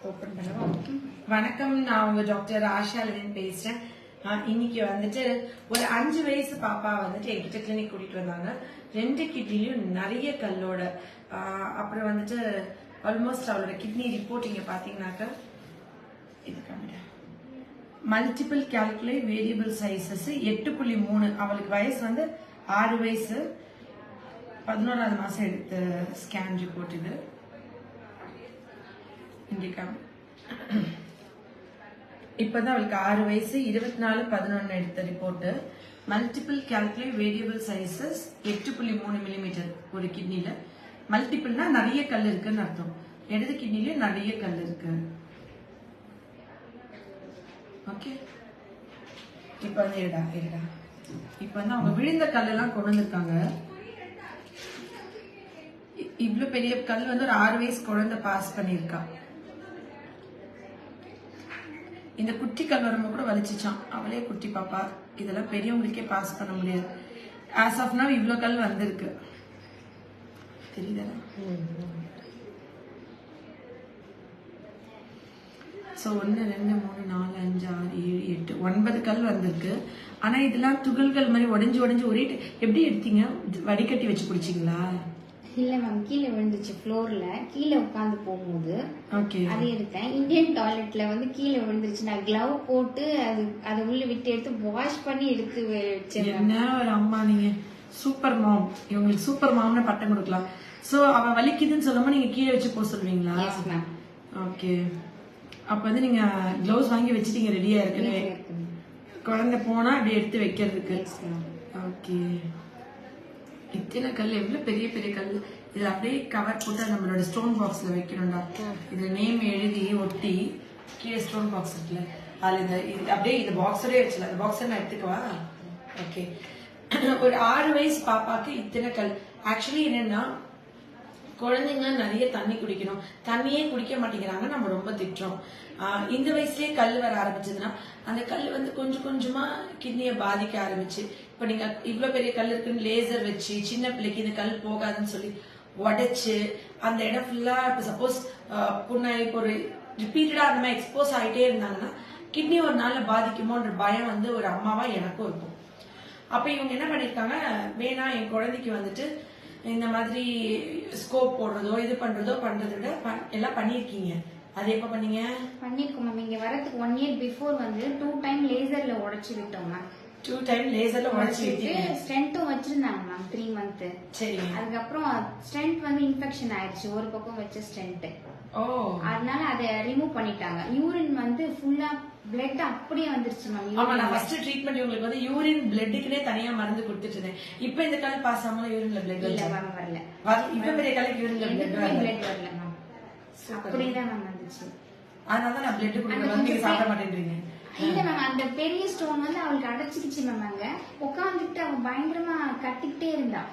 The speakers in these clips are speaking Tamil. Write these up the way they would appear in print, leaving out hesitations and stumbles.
ஓபன் பண்ணவா? வணக்கம், நான் உங்க டாக்டர் ஆஷா லெனின் பேசுறேன். இன்னைக்கு வந்துட்டு ஒரு 5 வயசு பாப்பா வந்துட்டு என்கிட்ட கிளினிக் கூட்டிட்டு வந்தாங்க. 2 கிட்னிலயும் நிறைய கல்லோட. அப்புறம் வந்துட்டு ஆல்மோஸ்ட் அவளோட கிட்னி ரிப்போர்ட் இங்க பாத்தீங்கன்னாக்க இது காமிடா மல்டிபிள் கால்குலை வேரியபிள் சைசஸ் 8.3. அவளுக்கு வயசு வந்து 6 வயசு. 11வது மாசம் எடுத்த ஸ்கேன் ரிப்போர்ட் இது. இப்பதான் அவளுக்கு 6 வயசு. 24/11 எடுத்த report. Multiple calculi variable sizes 8.3 millimetre ஒரு கிட்னில. மல்டிபிள்னா நிறைய கல் இருக்குன்னு அர்த்தம். இடது கிட்னிலயும் நிறைய கல் இருக்கு. ஓகே, இப்ப வந்து இருடா இப்ப வந்து அவங்க விழுந்த கல் எல்லாம் கொண்டு வந்திருக்காங்க. இவ்வளவு பெரிய கல் வந்து ஒரு 6 வயசு குழந்தை பாஸ் பண்ணிருக்கா. இந்த குட்டி கல் வரும்போது கூட வலிச்சுச்சான். அவளே குட்டி பாப்பா, இதெல்லாம் பெரியவங்களுக்கே பாஸ் பண்ண முடியாது. ஆஸ் ஆஃப் நவ் இவ்வளவு கல் வந்திருக்கு. தெரியுதா? சோ 1 2 3 4 5 6 7 8 9 கல் வந்திருக்கு. ஆனா இதெல்லாம் துகள்கள் மாதிரி உடைஞ்சு ஒரே எப்படி எடுத்தீங்க? வடிகட்டி வச்சு குடிச்சீங்களா? இல்ல மேம், கீழே விழுந்துச்சு. ஃப்ளோர்ல கீழே உட்காந்து போகும்போது அது எடுத்தேன். இந்தியன் டாய்லெட்ல வந்து கீழே விழுந்துருச்சு. நான் கிளவ் போட்டு அது உள்ள விட்டு எடுத்து வாஷ் பண்ணி எடுத்து வச்சேன். என்ன ஒரு அம்மா நீங்க! Super mom. இவங்களுக்கு சூப்பர் மாம்னு பட்டம் கொடுக்கலாம். சோ அவ வலிக்குதுன்னு சொல்லும்போது நீங்க கீழே வச்சு போக சொல்வீங்களா? ஓகே, அப்ப வந்து நீங்க கிளவுஸ் வாங்கி வச்சுட்டீங்க, ரெடியா இருக்குன்னு. குழந்தை போனா அப்படி எடுத்து வைக்கிறதுக்கு. ஓகே, இத்தனை கல், எவ்வளவு பெரிய பெரிய கல். இது அப்படியே கவர் போட்டு நம்மளோட ஸ்டோன் பாக்ஸ்ல வைக்கணும்டா. இதுல நேம் எழுதி ஒட்டி கீழே ஸ்டோன் பாக்ஸ் இருக்குல்ல, அதுல இந்த அப்படியே இந்த பாக்ஸோடய வச்சுல. அந்த பாக்ஸை நான் எடுத்துக்கவா? ஓகே, ஒரு 6 வயசு பாப்பாக்கு இத்தனை கல். ஆக்சுவலி என்னன்னா, குழந்தைங்க நிறைய தண்ணி குடிக்கணும். தண்ணியே குடிக்க மாட்டேங்கிறாங்க, நம்ம ரொம்ப திட்டுறோம். இந்த வயசுலயே கல் வர ஆரம்பிச்சதுன்னா அந்த கல் வந்து கொஞ்சம் கொஞ்சமா கிட்னியை பாதிக்க ஆரம்பிச்சு, இப்ப நீங்க இவ்வளவு பெரிய கல் இருக்குன்னு லேசர் வச்சு சின்ன பிள்ளைக்கு இந்த கல் போகாதுன்னு சொல்லி உடைச்சு அந்த இடம் ஃபுல்லா, இப்ப சப்போஸ் புண்ணாய் ஒரு ரிப்பீட்டடா அந்த மாதிரி எக்ஸ்போஸ் ஆகிட்டே இருந்தாங்கன்னா கிட்னி ஒரு நாள்ல பாதிக்குமோன்ற பயம் வந்து ஒரு அம்மாவா எனக்கும் இருக்கும். அப்ப இவங்க என்ன பண்ணிருக்காங்க, வேணா என் குழந்தைக்கு வந்துட்டு இந்த மாதிரி ஸ்கோப் போடுறதோ இது பண்றதோ பண்றதை விட எல்லாம் பண்ணிருக்கீங்க. அது எப்ப பண்ணீங்க? பண்ணிருக்கோம் மேம். இங்க வரதுக்கு 1 year பிஃபோர் வந்து 2 டைம் லேசர்ல உடைச்சு விட்டோம் மேம். 2 டைம் லேசர்ல உடைச்சு விட்டீங்க. ஸ்டென்ட்டும் வச்சிருந்தாங்க மேம் 3 month. சரி. அதுக்கப்புறம் ஸ்டென்ட் வந்து இன்ஃபெக்ஷன் ஆயிடுச்சு, ஒரு பக்கம் வச்ச ஸ்டென்ட். ஓ, அதனால அதை ரிமூவ் பண்ணிட்டாங்க. யூரின் வந்து ஃபுல்லா பிளட் அப்படியே வந்துருச்சு மேம். ஆமா, நான் ஃபர்ஸ்ட் ட்ரீட்மெண்ட் உங்களுக்கு வந்து யூரின் பிளட்டுக்குனே தனியா மருந்து கொடுத்துட்டு இருந்தேன். இப்போ இந்த கால் பாஸ் ஆகாம யூரின்ல பிளட் இல்ல மேம், வரல. இப்ப பெரிய காலுக்கு யூரின்ல பிளட் வரல மேம். அப்படியே தான் மேம் வந்துச்சு. அதனால நான் பிளட் கொடுக்கறது நீங்க சாப்பிட மாட்டேன்றீங்க. இல்ல மேம், அந்த பெரிய ஸ்டோன் வந்து அவளுக்கு அடைச்சிருச்சு மேம். அங்க உட்காந்துட்டு அவ பயங்கரமா கட்டிக்கிட்டே இருந்தா.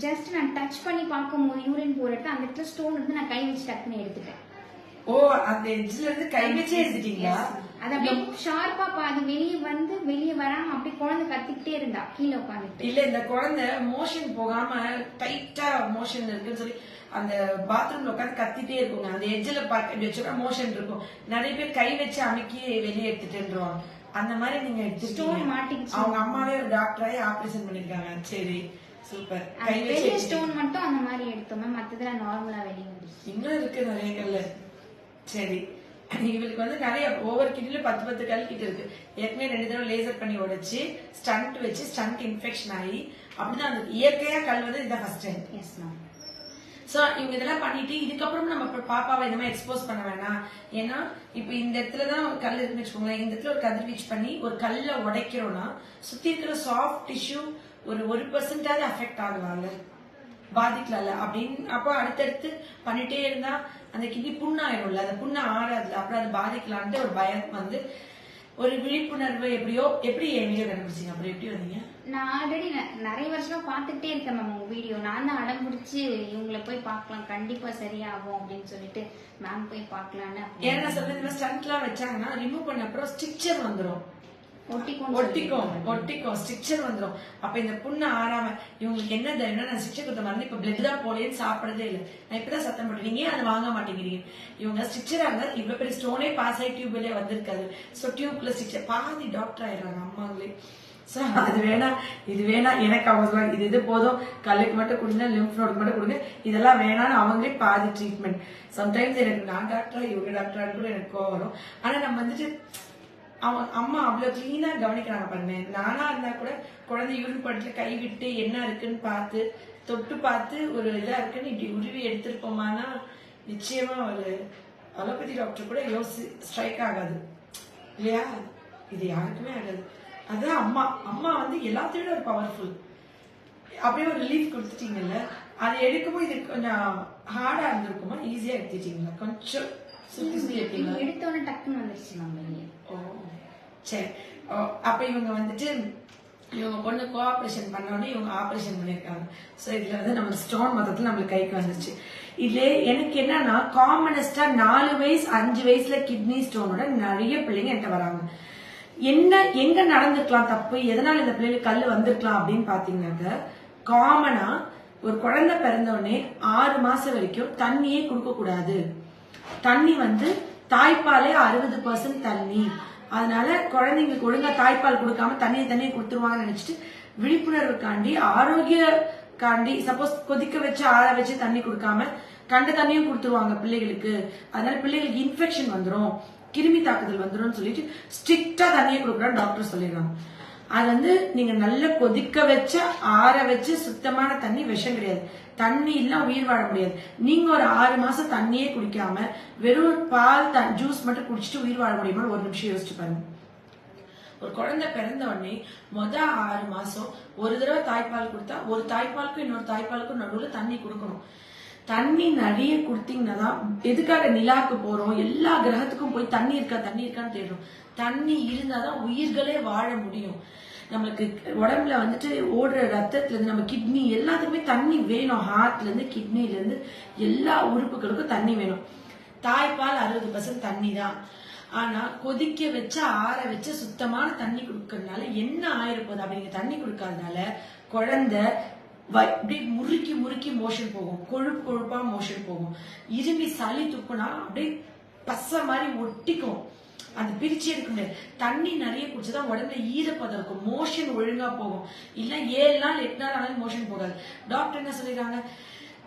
ஜஸ்ட் நான் டச் பண்ணி பார்க்கும்போது யூரின் போறது அந்த இடத்துல ஸ்டோன் வந்து நான் கை வச்சு டக்குன்னு எடுத்துட்டேன். ஓ, அந்த எட்ஜ்ல இருந்து கை வச்சே எடுத்துட்டீங்களா? அது அப்படியே ஷார்ப்பா பாதி வெளியே வராம அப்படியே குழந்தை கத்திக்கிட்டே இருந்தா கீழே உட்காந்துட்டு. இல்ல, இந்த குழந்தை மோஷன் போகாம டைட்டா மோஷன் இருக்குன்னு சொல்லி அந்த பாத்ரூம்ல உட்காந்து கத்திட்டே இருக்குங்க. அந்த எட்ஜ்ல வச்சோட மோஷன் இருக்கும். நிறைய பேர் கை வச்சு அமைக்கி வெளியே எடுத்துட்டுருவாங்க. அந்த மாதிரி நீங்க எடுத்துட்டீங்க. அவங்க அம்மாவே ஒரு டாக்டராயி ஆபரேஷன் பண்ணிருக்காங்க. சரி, சூப்பர். கை வச்சு ஸ்டோன் மட்டும் அந்த மாதிரி எடுத்தோம். மத்ததெல்லாம் நார்மலா வெளியே வந்துருச்சு. இன்னும் இருக்கு நிறைய கல்லு. சரி, இவளுக்கு வந்து நிறைய ஒவ்வொரு கிட்னில 10 கல் கிட்ட இருக்கு. ஏற்கனவே 2 தடவை லேசர் பண்ணி உடைச்சு ஸ்டண்ட் வச்சு ஸ்டண்ட் இன்ஃபெக்ஷன் ஆகி அப்படிதான் அந்த இயற்கையா கல் வந்து இதான் first time. Yes ma'am. So இவங்க இதெல்லாம் பண்ணிட்டு இதுக்கப்புறம் நம்ம பாப்பாவை இந்த மாதிரி எக்ஸ்போஸ் பண்ண வேணாம். ஏன்னா இப்ப இந்த இடத்துலதான் ஒரு கல் இருக்குன்னு வச்சுக்கோங்களேன். இந்த இடத்துல ஒரு கதிர்வீச்சு பண்ணி ஒரு கல்ல உடைக்கிறோம்னா சுத்தி இருக்கிற சாஃப்ட் டிஷ்யூ ஒரு 1% அஃபெக்ட் ஆகலாம்ல, பாதிக்கலாம்ல அப்படின்னு. அப்போ அடுத்தடுத்து பண்ணிட்டே இருந்தா அந்த கிட்னி புண்ணாயிரும்ல, அந்த புண்ணை ஆறாதுல, அப்புறம் அது பாதிக்கலான்ட்டு ஒரு பயம் வந்து ஒரு விழிப்புணர்வு. எப்படி என் வீடியோ கண்டுபிடிச்சிங்க? அப்புறம் எப்படி வந்தீங்க? நான் ஆல்ரெடி நிறைய வருஷமா பாத்துக்கிட்டே இருக்கேன் மேம் உங்க வீடியோ. நான் தான் அடம் பிடிச்சி இவங்களை போய் பார்க்கலாம், கண்டிப்பா சரியாகும் அப்படின்னு சொல்லிட்டு மேம் போய் பார்க்கலான்னு. ஏன்னா சொல்றது ஸ்டண்ட் எல்லாம் வச்சாங்கன்னா ரிமூவ் பண்ண அப்புறம் ஸ்டிக்சர் வந்துடும். ஒட்டிக்கும் ஸ்ட்ரிக்சர் வந்துடும். அப்ப இந்த புண்ணு ஆறாம இவங்களுக்கு என்ன தெரியும்னா, நான் ஸ்ட்ரிக்சர் கொடுத்த மாதிரி இப்ப பிளட் தான் போலேன்னு சாப்பிடறதே இல்லை. நான் இப்பதான் சத்தம் போட்டேன், நீங்க அதை வாங்க மாட்டேங்கிறீங்க. இவங்க ஸ்ட்ரிக்சரா இருந்தா இவ்வளவு பெரிய ஸ்டோனே பாஸ் ஆகி டியூப்லயே வந்திருக்காது. சோ டியூப்ல ஸ்ட்ரிக்சர் பாதி டாக்டர் ஆயிடுறாங்க அம்மாங்களே. சோ அது வேணாம் இது வேணாம் எனக்கு அவங்க சொல்றாங்க, இது போதும், கல்லுக்கு மட்டும் கொடுங்க, லிம்ஃப் நோடுக்கு மட்டும் கொடுங்க, இதெல்லாம் வேணாம்னு அவங்களே பாதி ட்ரீட்மெண்ட். சம்டைம்ஸ் எனக்கு நான் டாக்டரா இவங்க டாக்டரான்னு கூட எனக்கு கோவம் வரும். ஆனா நம்ம வந்துட்டு அவன் அம்மா அவ்வளவு கிளீனா கவனிக்கிறாங்க பாருங்க. நானா இருந்தா கூட குழந்தை யூரின் படத்துல கை விட்டு என்ன இருக்குன்னு பார்த்து தொட்டு பார்த்து ஒரு இதா இருக்குன்னு இப்படி உருவி எடுத்திருப்போமானா நிச்சயமா ஒரு அலோபதி டாக்டர் கூட ஸ்ட்ரைக் ஆகாது இல்லையா? இது யாருக்குமே ஆகாது. அதான் அம்மா அம்மா வந்து எல்லாத்தையும் விட ஒரு பவர்ஃபுல். அப்படியே ஒரு ரிலீஃப் கொடுத்துட்டீங்கல்ல, அதை எடுக்கும்போது இது கொஞ்சம் ஹார்டா இருந்திருக்குமா, ஈஸியா எடுத்துட்டீங்களா? கொஞ்சம் எடுத்தோட டக்குன்னு வந்துருச்சு. ஓ சரி. அப்ப இவங்க வந்துட்டு இவங்க பொண்ணு கோஆபரேஷன் பண்ணோடனே இவங்க ஆபரேஷன் பண்ணிருக்காங்க. சோ இதுல வந்து நம்ம ஸ்டோன் மொத்தத்துல நம்மளுக்கு கைக்கு வந்துருச்சு. இதுல எனக்கு என்னன்னா, காமனஸ்டா 4 வயசு 5 வயசுல கிட்னி ஸ்டோனோட நிறைய பிள்ளைங்க என்கிட்ட வராங்க. என்ன எங்க நடந்துக்கலாம் தப்பு, எதனால இந்த பிள்ளைகளுக்கு கல்லு வந்திருக்கலாம் அப்படின்னு பாத்தீங்கன்னாக்க, காமனா ஒரு குழந்தை பிறந்த உடனே 6 மாசம் வரைக்கும் தண்ணியே கொடுக்க கூடாது. தண்ணி வந்து தாய்ப்பாலே 60% தண்ணி. அதனால குழந்தைங்களுக்கு ஒழுங்கா தாய்ப்பால் கொடுக்காம தண்ணியை கொடுத்துருவாங்கன்னு நினைச்சிட்டு விழிப்புணர்வுக்காண்டி ஆரோக்கியக்காண்டி சப்போஸ் கொதிக்க வச்சு ஆற வச்சு தண்ணி கொடுக்காம கண்ட தண்ணியும் கொடுத்துருவாங்க பிள்ளைகளுக்கு. அதனால பிள்ளைகளுக்கு இன்ஃபெக்ஷன் வந்துடும், கிருமி தாக்குதல் வந்துடும் சொல்லிட்டு ஸ்ட்ரிக்டா தண்ணியை கொடுக்குறான்னு டாக்டர் சொல்லிடுறாங்க. அது வந்து நீங்க நல்ல கொதிக்க வச்ச ஆற வச்சு சுத்தமான தண்ணி, விஷம் கிடையாது. தண்ணி இல்ல உயிர் வாழ முடியாது. நீங்க ஒரு 6 மாசம் தண்ணியே குடிக்காம வெறும் பால் ஜூஸ் மட்டும் குடிச்சிட்டு உயிர் வாழ முடியுமா? ஒரு நிமிஷம் யோசிச்சு பாருங்க. ஒரு குழந்தை பிறந்த உடனே 6 மாசம் ஒரு தடவை தாய்ப்பால் கொடுத்தா ஒரு தாய்ப்பாலுக்கும் இன்னொரு தாய்ப்பாலுக்கும் நடுவுல தண்ணி கொடுக்கணும். தண்ணி நிறைய கொடுத்தீங்கன்னா தான், எதுக்காக நிலாக்கு போறோம், எல்லா கிரகத்துக்கும் போய் தண்ணி இருக்கான்னு தேடுறோம். தண்ணி இருந்தாதான் உயிர்களே வாழ முடியும். நம்மளுக்கு உடம்புல வந்துட்டு ஓடுற ரத்தத்துல இருந்து நம்ம கிட்னி எல்லாத்துக்குமே தண்ணி வேணும். ஹார்ட்ல இருந்து கிட்னில இருந்து எல்லா உறுப்புகளுக்கும் தண்ணி வேணும். தாய்ப்பால் 60% தண்ணி தான். ஆனா கொதிக்க வச்ச ஆற வச்ச சுத்தமான தண்ணி கொடுக்கறதுனால என்ன ஆயிருப்போது, அப்படிங்க தண்ணி கொடுக்காதனால குழந்தை அப்படியே முறுக்கி மோஷன் போகும், கொழுப்பா மோஷன் போகும். இருமி சளி துப்புனா அப்படியே பசை மாதிரி ஒட்டிக்கும், அது பிரிச்சு எடுக்க முடியாது. தண்ணி நிறைய குடிச்சுதான் உடம்புல ஈரப்பதம் இருக்கும், மோஷன் ஒழுங்கா போகும். இல்ல 7 நாள் 8 நாள் ஆனாலும் மோஷன் போகாது. டாக்டர் என்ன சொல்லிடுறாங்க,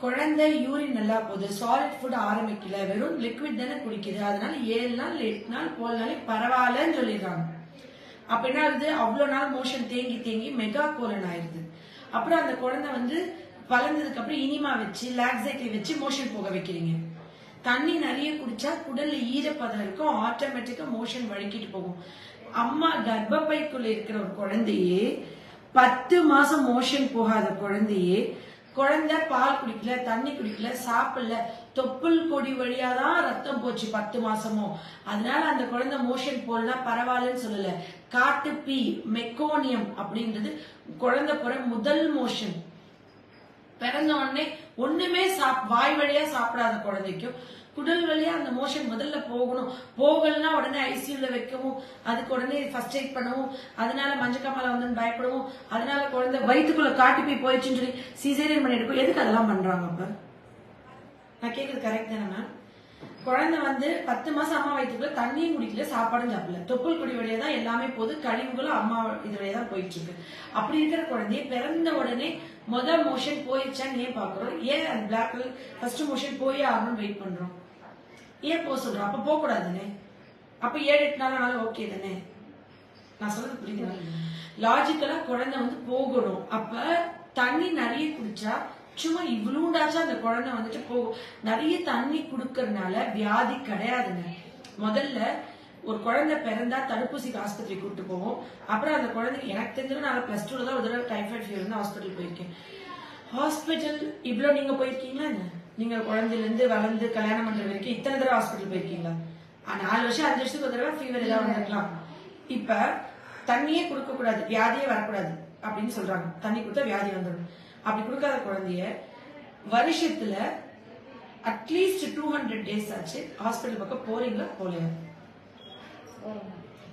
குழந்தை யூரின் நல்லா போகுது, சாலிட் ஃபுட் ஆரம்பிக்கல, வெறும் லிக்விட் தானே குடிக்குது, அதனால 7 நாள் 8 நாள் போலனாலே பரவாயில்லன்னு சொல்லிடுறாங்க. அப்ப என்ன ஆகுது, அவ்வளவு நாள் மோஷன் தேங்கி மெகா கோலன் ஆயிருது. அப்புறம் அந்த குழந்தை வந்து வளர்ந்ததுக்கு அப்புறம் இனிமா வச்சு லாக்ஸேட்டிவ் வச்சு மோஷன் போக வைக்கிறீங்க. தண்ணி நிறைய குடிச்சா குடல்ல ஈரப்பதம் இருக்கும், ஆட்டோமேட்டிக்கா மோஷன் வழுக்கிட்டு போகும். அம்மா கர்ப்பப்பைக்குள்ள இருக்கிற ஒரு குழந்தையே 10 மாசம் மோஷன் போகாத குழந்தையே, குழந்தை பால் குடிக்கல, தண்ணி குடிக்கல, சாப்பிடல, தொப்புள் கொடி வழியாதான் ரத்தம் போச்சு 10 மாசமும். அதனால அந்த குழந்தை மோஷன் போலனா பரவாயில்லன்னு சொல்லல. காட்டு பீ மெக்கோனியம் அப்படின்றது குழந்தை போற முதல் மோஷன். பிறந்த உடனே ஒண்ணுமே வாய் வழியா சாப்பிடாத குழந்தைக்கும் குடல் வழியா அந்த மோஷன் முதல்ல போகணும். போகலன்னா உடனே ஐசியூல வைக்கவும், அதுக்கு உடனே ஃபர்ஸ்ட் எய்ட் பண்ணவும், அதனால மஞ்சக்காமலை வந்து பயப்படவும், அதனால குழந்தை வயிற்றுக்குள்ள காட்டு போய் போயிடுச்சுன்னு சொல்லி சிசேரியன் பண்ணி எடுக்கும். எதுக்கு அதெல்லாம் பண்றாங்க? அப்ப நான் கேக்குறது கரெக்ட் தானே மேம்? குழந்தை வந்து 10 மாசம் அம்மா வயிற்றுக்குள்ள தண்ணியும் குடிக்கல, சாப்பாடும் சாப்பிடல, தொப்புள் கொடி வழியா தான் எல்லாமே போகுது, கழிவுகளும் அம்மா இது வழியா தான் போயிட்டு இருக்கு. அப்படி இருக்கிற குழந்தைய பிறந்த உடனே முதல் மோஷன் போயிடுச்சான்னு ஏன் பாக்குறோம்? ஏன் அந்த பிளாக் ஃபர்ஸ்ட் மோஷன் போயே ஆகணும்னு வெயிட் பண்றோம்? ஏன் போக சொல்றோம்? அப்ப போக கூடாதுன்னு. அப்ப 7-8 நாள் ஆனாலும் ஓகே தானே? நான் சொல்றது புரியுது? லாஜிக்கலா குழந்தை வந்து போகணும். அப்ப தண்ணி நிறைய குடிச்சா சும்மா இவ்வளவுண்டாச்சும் அந்த குழந்தை வந்துட்டு போகும். நிறைய தண்ணி குடுக்கறதுனால வியாதி கிடையாதுங்க. முதல்ல ஒரு குழந்தை பிறந்தா தடுப்பூசிக்கு ஆஸ்பத்திரி கூட்டு போவோம். அப்புறம் அந்த குழந்தைக்கு எனக்கு தெரிஞ்சது நான் +2 தான் ஒரு தடவை டைஃபாய்டு ஃபீவர் வந்து ஹாஸ்பிட்டல் போயிருக்கேன். ஹாஸ்பிட்டல் இவ்வளவு நீங்க போயிருக்கீங்களா? நீங்க குழந்தைல இருந்து வளர்ந்து கல்யாணம் பண்ற வரைக்கும் இத்தனை தடவை ஹாஸ்பிட்டல் போயிருக்கீங்களா? 4 வருஷம் 5 வருஷத்துக்கு ஒரு தடவை ஃபீவர் ஏதாவது வந்துருக்கலாம். இப்ப தண்ணியே கொடுக்க கூடாது, வியாதியே வரக்கூடாது அப்படின்னு சொல்றாங்க. தண்ணி கொடுத்தா வியாதி வந்துடும். அப்படி கொடுக்காத குழந்தைய வருஷத்துல அட்லீஸ்ட் 200 டேஸ் ஆச்சு ஹாஸ்பிட்டல் பக்கம் போறீங்களா?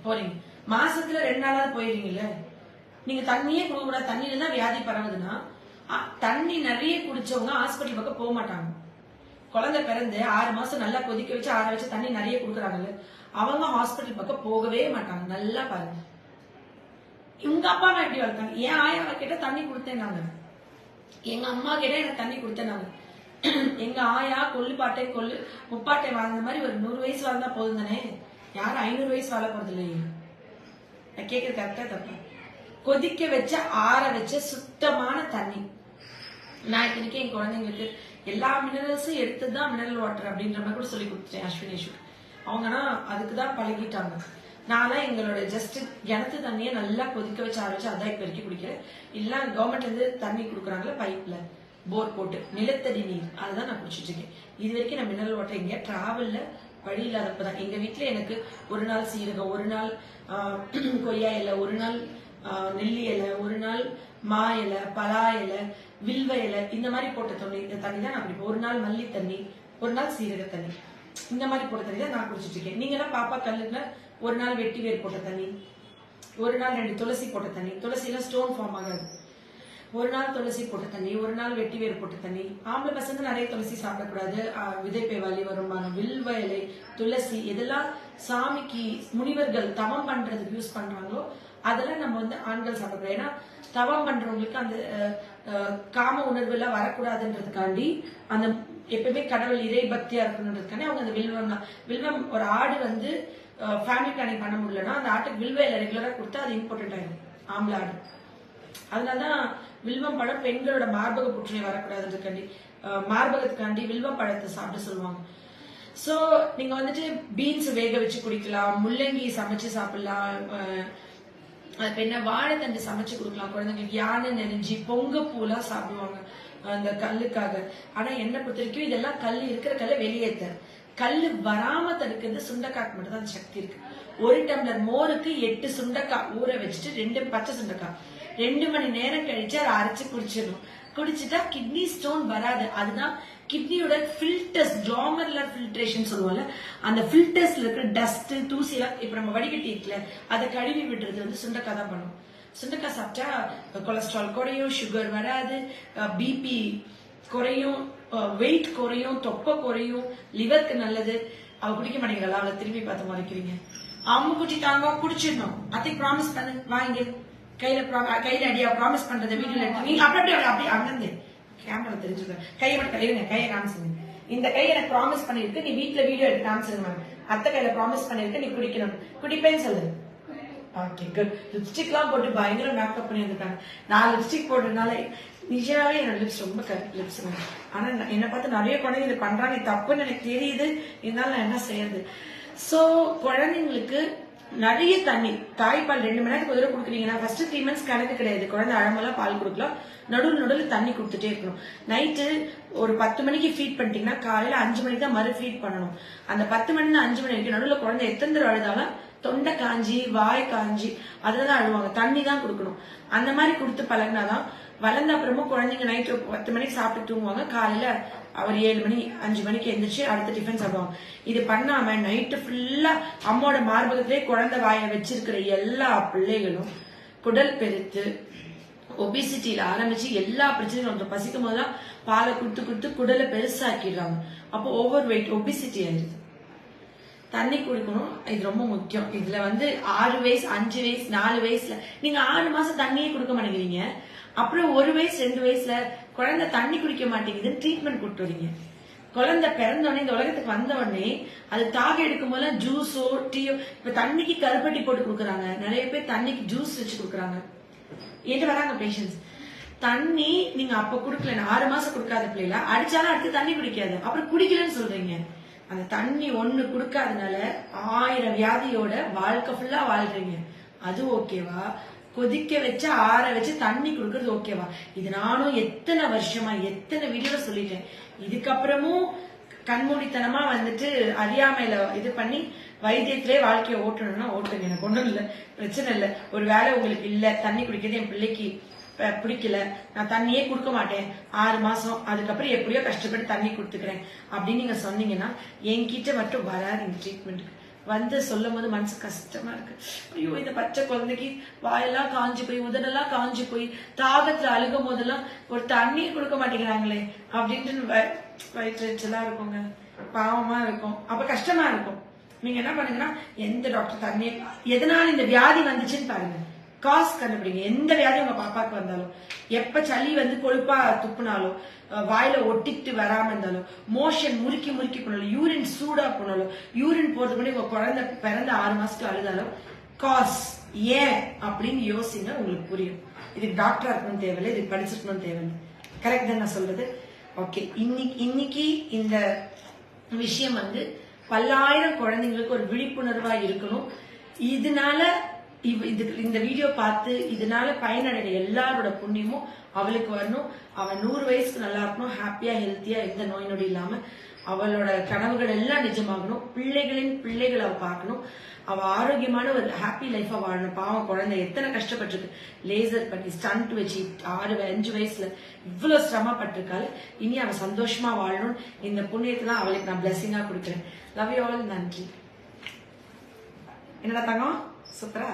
போறீங்க. மாசத்துல 2 நாளாவது போயிருவீங்கல்ல. நீங்க தண்ணியே கொடுக்க கூடாது, தண்ணியில தான் வியாதி பரவுதுன்னா தண்ணி நிறைய குடிச்சவங்க ஹாஸ்பிட்டல் பக்கம் போக மாட்டாங்க. குழந்தை பிறந்து 6 மாசம் நல்லா கொதிக்க வச்சு ஆற வச்சு தண்ணி நிறைய குடுக்குறாங்கல்ல, அவங்க ஹாஸ்பிட்டல் பக்கம் போகவே மாட்டாங்க. நல்லா பாருங்க. உங்க அப்பா அம்மா எப்படி வளர்த்தாங்க? என் ஆயாவை கேட்ட தண்ணி கொடுத்தேன் நாங்க, எங்க அம்மா கேட்ட எனக்கு தண்ணி கொடுத்தேன் நாங்க. எங்க ஆயா கொல்லுப்பாட்டை முப்பாட்டை வாழ்ந்த மாதிரி ஒரு 100 வயசு வாழ்ந்தா போதும் தானே, யாரும் 500 வயசு வாழ போறது இல்லையே. நான் கேட்கறது கரெக்டா தப்பா? கொதிக்க வச்ச ஆற வச்ச சுத்தமான தண்ணி. நான் இத்தனைக்கு என் குழந்தைங்களுக்கு எல்லா மினரல்ஸும் எடுத்துதான் மினரல் வாட்டர் அப்படின்ற மாதிரி கூட சொல்லி கொடுத்துட்டேன் அஸ்வினேஷுக்கு. அவங்கன்னா அதுக்குதான் பழகிட்டாங்க. நான்லாம் எங்களோட ஜஸ்ட் கிணத்து தண்ணியை நல்லா கொதிக்க வச்சு ஆற வச்சு அதான் இப்ப வரைக்கும் குடிக்கிறேன். இல்ல கவர்மெண்ட்ல இருந்து தண்ணி கொடுக்குறாங்களா பைப்ல போர் போட்டு நிலத்தடி நீர், அதுதான் நான் குடிச்சிட்டு இருக்கேன். இது வரைக்கும் நான் மினரல் வாட்டர் எங்க டிராவல்ல வழி இல்லாதப்பதான். எங்க வீட்டுல எனக்கு ஒரு நாள் சீரகம், ஒரு நாள் கொய்யா இலை, ஒரு நாள் நெல்லி இலை, ஒரு நாள் மா இலை, பலா இலை, வில்வ இலை, இந்த மாதிரி போட்ட தண்ணி தான் நான் குடிப்பேன். ஒரு நாள் மல்லி தண்ணி, ஒரு நாள் சீரக தண்ணி, இந்த மாதிரி போட்ட தண்ணி தான் நான் குடிச்சிட்டு இருக்கேன். நீங்க எல்லாம் பாப்பா கல்லுக்குல ஒரு நாள் வெட்டி வேர் போட்ட தண்ணி, ஒரு நாள் 2 துளசி போட்ட தண்ணி, துளசி எல்லாம் ஸ்டோன் ஃபார்ம் ஆகாது. ஒரு நாள் துளசி போட்ட தண்ணி, ஒரு நாள் வெட்டி வேர் போட்ட தண்ணி. ஆம்பளை பசங்க நிறைய துளசி சாப்பிடக்கூடாது, விதைப்பை வலி வருமான, வில்வ இலை, துளசி இதெல்லாம் சாமிக்கு முனிவர்கள் தவம் பண்றதுக்கு யூஸ் பண்றாங்களோ அதெல்லாம் நம்ம வந்து ஆண்கள் சாப்பிடக்கூடாது. ஏன்னா தவம் பண்றவங்களுக்கு அந்த காம உணர்வு எல்லாம் வரக்கூடாதுன்றதுக்காண்டி, அந்த எப்பவுமே கடவுள் இறை பக்தியா இருக்கணுன்றதுக்காண்டி அவங்க அந்த வில்வம் ஒரு ஆடு வந்து ஃபேமிலி பிளானிங் பண்ண முடியலன்னா அந்த ஆட்டுக்கு வில்வ இலை ரெகுலரா கொடுத்தா அது இம்பார்ட்டன்ட் ஆயிடும், ஆம்பளை ஆடு. அதனாலதான் வில்வம் பழம் பெண்களோட மார்பக புற்றுநோய் வரக்கூடாதுன்றதுக்காண்டி, மார்பகத்துக்காண்டி வில்வம் பழத்தை சாப்பிட சொல்லுவாங்க. சோ நீங்க வந்துட்டு பீன்ஸ் வேக வச்சு குடிக்கலாம், முள்ளங்கி சமைச்சு சாப்பிடலாம், அது என்ன வாழைத்தண்டு சமைச்சு கொடுக்கலாம் குழந்தைங்களுக்கு. யானை நெறிஞ்சி பொங்க பூலாம் சாப்பிடுவாங்க அந்த கல்லுக்காக. ஆனா என்ன பொறுத்த வரைக்கும் இதெல்லாம் கல் இருக்கிற கல்ல வெளியேற்ற, கல்லு வராம தடுக்கிறது சுண்டைக்காய்க்கு மட்டும் தான் சக்தி இருக்கு. 1 டம்ளர் மோருக்கு 8 சுண்டைக்காய் ஊற வச்சுட்டு 2 பச்சை சுண்டைக்காய் 2 மணி நேரம் கழிச்சு அதை அரைச்சு குடிச்சிடணும். குடிச்சுட்டா கிட்னி ஸ்டோன் வராது. அதுதான் கிட்னியோட ஃபில்டர்ஸ், க்ளோமருலர் ஃபில்ட்ரேஷன் சொல்லுவோம்ல, அந்த ஃபில்டர்ஸ்ல இருக்கிற டஸ்ட் தூசி எல்லாம் இப்ப நம்ம வடிகட்டி இருக்குல்ல அதை கழுவி விடுறது வந்து சுண்டைக்காய் தான் பண்ணும். சுண்டைக்காய் சாப்பிட்டா கொலஸ்ட்ரால் குறையும், சுகர் வராது, பிபி குறையும், வெயிட் குறையும், தொப்பை குறையும், லிவருக்கு நல்லது. அவ குடிக்க மாட்டேங்கிறா, அவளை திரும்பி பார்த்து முறைக்கிறீங்க. அம்மு குட்டி தாங்க குடிச்சிடணும். அத்தை ப்ராமிஸ் பண்ணு, வாங்க கையில அடியா ப்ராமிஸ் பண்றதை வீட்டுல எடுத்து நீங்க அப்படி அண்ணந்தே கேமரா தெரிஞ்சுக்க கையை மட்டும் கையில கையை காமிச்சுங்க. இந்த கையை எனக்கு ப்ராமிஸ் பண்ணிருக்கு, நீ வீட்டுல வீடியோ எடுத்து காமிச்சிருங்க மேம். அத்தை கையில ப்ராமிஸ் பண்ணிருக்கு, நீ குடிக்கணும், குடிப்பேன்னு சொல்லு. Okay good. லிப்ஸ்டிக் எல்லாம் போட்டு பயங்கர மேக்கப் பண்ணி வந்துட்டாங்க. நான் லிப்ஸ்டிக் போடுறதுனால நிஜமாவே என்னோட லிப்ஸ் ரொம்ப கரெக்ட் லிப்ஸ். ஆனா என்ன பார்த்து நிறைய குழந்தைங்க இது பண்றாங்க, தப்புன்னு எனக்கு தெரியுது, இருந்தாலும் நான் என்ன செய்யறது. சோ குழந்தைங்களுக்கு நிறைய தண்ணி, தாய்ப்பால் 2 மணி நேரத்துக்கு ஒரு தடவை கொடுக்குறீங்கன்னா ஃபர்ஸ்ட் 3 months கணக்கு கிடையாது, குழந்தை அழமெல்லாம் பால் கொடுக்கலாம், நடுவில் தண்ணி கொடுத்துட்டே இருக்கணும். நைட்டு ஒரு 10 மணிக்கு ஃபீட் பண்ணிட்டீங்கன்னா காலையில 5 மணிக்கு தான் மறு ஃபீட் பண்ணணும். அந்த 10 மணி 5 மணி வரைக்கும் நடுவில் குழந்தை எத்தனை தடவை அழுதாலும் தொண்டை காஞ்சி வாய் காஞ்சி அதுலதான் அழுவாங்க, தண்ணி தான் கொடுக்கணும். அந்த மாதிரி கொடுத்து பழகினாதான் வளர்ந்த அப்புறமும் குழந்தைங்க நைட்டு 10 மணிக்கு சாப்பிட்டு தூங்குவாங்க, காலையில அவர் 7 மணி 5 மணிக்கு எந்திரிச்சு அடுத்த டிஃபன் சாப்பிடுவாங்க. இது பண்ணாம நைட்டு ஃபுல்லா அம்மோட மார்பகத்திலே குழந்தை வாயை வச்சிருக்கிற எல்லா பிள்ளைகளும் குடல் பெருத்து ஒபிசிட்டியில ஆரம்பிச்சு எல்லா பிரச்சனையும் பசிக்கும் போதுதான் பாலை கொடுத்து குடலை பெருசாக்கிடுறாங்க. அப்போ ஓவர் வெயிட் ஒபிசிட்டி ஆயிடுது. தண்ணி குடிக்கணும், இது ரொம்ப முக்கியம். இதுல வந்து 6 வயசு 5 வயசு 4 வயசுல நீங்க 6 மாசம் தண்ணியே கொடுக்க மாட்டேங்கிறீங்க, அப்புறம் 1 வயசு 2 வயசுல குழந்தை தண்ணி குடிக்க மாட்டேங்குதுன்னு ட்ரீட்மெண்ட் கொடுத்து வரீங்க. குழந்தை பிறந்த உடனே இந்த உலகத்துக்கு வந்த உடனே அது தாக எடுக்கும் போது ஜூஸோ டீயோ, இப்ப தண்ணிக்கு கருப்பட்டி போட்டு கொடுக்குறாங்க, நிறைய பேர் தண்ணிக்கு ஜூஸ் வச்சு கொடுக்குறாங்க. என்கிட்ட வராங்க பேஷன்ஸ், தண்ணி நீங்க அப்ப குடுக்கல, 6 மாசம் கொடுக்காத பிள்ளைல அடிச்சாலும் அடுத்து தண்ணி குடிக்காது, அப்புறம் குடிக்கலன்னு சொல்றீங்க. அந்த தண்ணி ஒண்ணு குடுக்காதனால 1000 வியாதியோட வாழ்க்கை ஃபுல்லா வாழ்றீங்க. அது ஓகேவா? கொதிக்க வச்சு ஆற வச்சு தண்ணி குடுக்கறது ஓகேவா? இது நானும் எத்தனை வருஷமா எத்தனை வீடியோல சொல்லிட்டேன். இதுக்கப்புறமும் கண்மூடித்தனமா வந்துட்டு அறியாமையில இது பண்ணி வைத்தியத்திலே வாழ்க்கையை ஓட்டணும்னா ஓட்டுங்க, எனக்கு ஒண்ணும் இல்ல, பிரச்சனை இல்ல. ஒரு வேலை உங்களுக்கு இல்ல, தண்ணி குடிக்கிறது என் பிள்ளைக்கு பிடிக்கல, நான் தண்ணியே கொடுக்க மாட்டேன் 6 மாசம், அதுக்கப்புறம் எப்படியோ கஷ்டப்பட்டு தண்ணி கொடுத்துக்கிறேன் அப்படின்னு நீங்க சொன்னீங்கன்னா என்கிட்ட மட்டும் வராது ட்ரீட்மெண்ட்டுக்கு. வந்து சொல்லும் போது மனசு கஷ்டமா இருக்கு. ஐயோ இந்த பச்சை குழந்தைக்கு வாயெல்லாம் காஞ்சி போய் உதடெல்லாம் காஞ்சி போய் தாகத்துல அழுகும் போதெல்லாம் ஒரு தண்ணீர் கொடுக்க மாட்டேங்கிறாங்களே அப்படின்ட்டு வயிற்றுச்சலா இருக்குங்க, பாவமா இருக்கும், அப்ப கஷ்டமா இருக்கும். நீங்க என்ன பண்ணுங்கன்னா எந்த டாக்டர் தண்ணி எதனால இந்த வியாதி வந்துச்சுன்னு பாருங்க, காஸ் கண்டுபிடிங்க. எந்த வியாதி உங்க பாப்பாக்கு வந்தாலும், எப்ப சளி வந்து கொழுப்பா துப்புனாலும், வாயில ஒட்டிட்டு வராம இருந்தாலும், மோஷன் முறுக்கி முறுக்கி போனாலும், யூரின் சூடா போனாலும், யூரின் போறதுக்கு முன்னாடி உங்க குழந்தை பிறந்த 6 மாசத்துக்கு அழுதாலும், காஸ் ஏன் அப்படின்னு யோசிங்க, உங்களுக்கு புரியும். இதுக்கு டாக்டரா இருக்கணும் தேவையில்லை, இதுக்கு படிச்சிருக்கணும் தேவையில்லை. கரெக்ட் தான் நான் சொல்றது? ஓகே, இன்னைக்கு இந்த விஷயம் வந்து பல்லாயிரம் குழந்தைங்களுக்கு ஒரு விழிப்புணர்வா இருக்கணும். இதனால இந்த வீடியோ பார்த்து இதனால பயனடைய எல்லாரோட புண்ணியமும் அவளுக்கு வரணும். அவன் 100 வயசுக்கு நல்லா இருக்கணும், ஹாப்பியா ஹெல்த்தியா, எந்த நோய் நொடி இல்லாம அவளோட கனவுகள் எல்லாம் நிஜமாகணும். பிள்ளைகளின் பிள்ளைகளை அவ பார்க்கணும். அவ ஆரோக்கியமான ஒரு ஹாப்பி லைஃபா வாழணும். பாவம் குழந்தை எத்தனை கஷ்டப்பட்டிருக்கு, லேசர் பண்ணி ஸ்டண்ட் வச்சு 5 வயசுல இவ்வளவு சிரமப்பட்டிருக்காள். இனி அவ சந்தோஷமா வாழணும். இந்த புண்ணியத்தை தான் அவளுக்கு நான் பிளெஸிங்கா கொடுக்குறேன். Love you all. நன்றி. என்னடா தங்கம், சூப்பரா.